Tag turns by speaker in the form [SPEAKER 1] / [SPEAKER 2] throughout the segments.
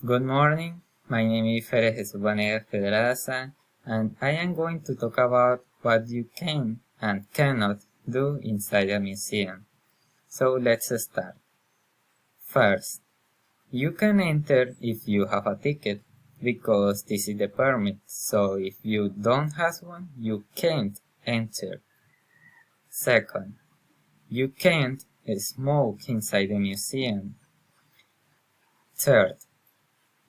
[SPEAKER 1] Good morning, my name is Fere Jesus Vanegas Pedraza, and I am going to talk about what you can and cannot do inside a museum. So let's start. First, you can enter if you have a ticket, because this is the permit, so if you don't have one, you can't enter. Second, you can't smoke inside the museum. Third,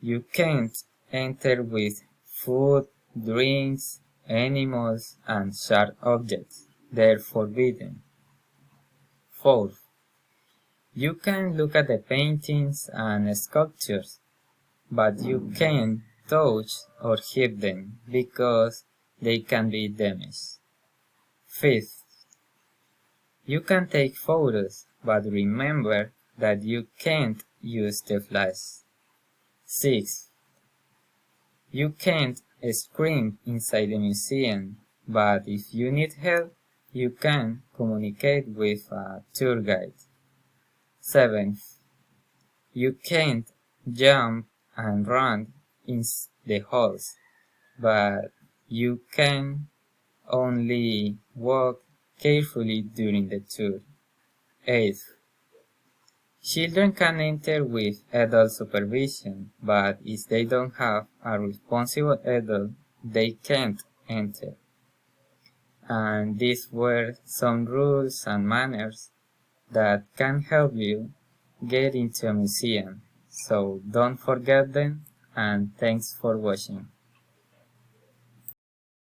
[SPEAKER 1] you can't enter with food, drinks, animals, and sharp objects. They're forbidden. Fourth, you can look at the paintings and sculptures, but you can't touch or hit them because they can be damaged. Fifth, you can take photos, but remember that you can't use the flash. Sixth, you can't scream inside the museum, but if you need help, you can communicate with a tour guide. Seventh, you can't jump and run in the halls, but you can only walk carefully during the tour. Eighth, children can enter with adult supervision, but if they don't have a responsible adult, they can't enter. And these were some rules and manners that can help you get into a museum. So don't forget them, and thanks for watching.